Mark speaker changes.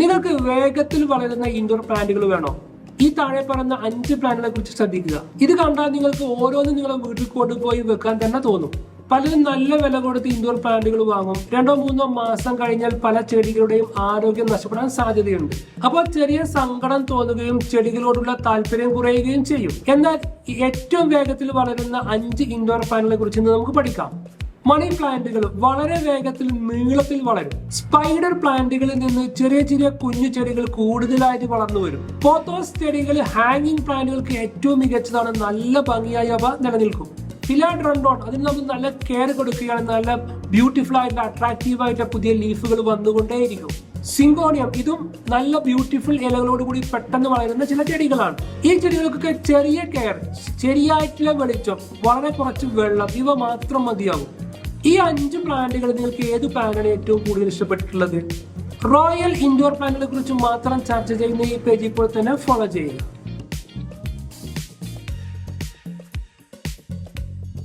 Speaker 1: നിങ്ങൾക്ക് വേഗത്തിൽ വളരുന്ന ഇൻഡോർ പ്ലാന്റുകൾ വേണോ? ഈ താഴെ പറയുന്ന 5 പ്ലാന്റുകളെ കുറിച്ച് ശ്രദ്ധിക്കുക. ഇത് കണ്ടാൽ നിങ്ങൾക്ക് ഓരോന്നും നിങ്ങളെ വീട്ടിൽ കൊണ്ടുപോയി വെക്കാൻ തന്നെ തോന്നും. പലരും നല്ല വില കൊടുത്ത് ഇൻഡോർ പ്ലാന്റുകൾ വാങ്ങും. 2-3 മാസം കഴിഞ്ഞാൽ പല ചെടികളുടെയും ആരോഗ്യം നഷ്ടപ്പെടാൻ സാധ്യതയുണ്ട്. അപ്പോൾ ചെറിയ സങ്കടം തോന്നുകയും ചെടികളോടുള്ള താല്പര്യം കുറയുകയും ചെയ്യും. എന്നാൽ ഏറ്റവും വേഗത്തിൽ വളരുന്ന 5 ഇൻഡോർ പ്ലാന്റുകളെ കുറിച്ച് നമുക്ക് പഠിക്കാം. മണി പ്ലാന്റുകൾ വളരെ വേഗത്തിൽ നീളത്തിൽ വളരും. സ്പൈഡർ പ്ലാന്റുകളിൽ നിന്ന് ചെറിയ ചെറിയ കുഞ്ഞു ചെടികൾ കൂടുതലായിട്ട് വളർന്നു വരും. പോത്തോസ് ചെടികൾ ഹാങ്ങിങ് പ്ലാന്റുകൾക്ക് ഏറ്റവും മികച്ചതാണ്. നല്ല ഭംഗിയായി അവ നിലനിൽക്കും. ഫിലാഡ്രോണ്ടോൺ, അതിന് നമ്മൾ നല്ല കെയർ കൊടുക്കുകയാണ്, നല്ല ബ്യൂട്ടിഫുൾ ആയിട്ടുള്ള അട്രാക്റ്റീവ് ആയിട്ട് പുതിയ ലീഫുകൾ വന്നുകൊണ്ടേയിരിക്കും. സിങ്കോണിയം, ഇതും നല്ല ബ്യൂട്ടിഫുൾ ഇലകളോടുകൂടി പെട്ടെന്ന് വളരുന്ന ചില ചെടികളാണ്. ഈ ചെടികൾക്കൊക്കെ ചെറിയ കെയർ, ശരിയായിട്ടുള്ള വെളിച്ചം, വളരെ കുറച്ച് വെള്ളം ഇവ മാത്രം മതിയാവും. ഈ 5 പ്ലാന്റുകൾ നിങ്ങൾക്ക് ഏത് പ്ലാന്റാണ് ഏറ്റവും കൂടുതൽ ഇഷ്ടപ്പെട്ടിട്ടുള്ളത്? റോയൽ ഇൻഡോർ പ്ലാന്റുകളെ കുറിച്ച് മാത്രം ചർച്ച ചെയ്യുന്ന ഈ പേജ് ഇപ്പോൾ തന്നെ ഫോളോ ചെയ്യുക.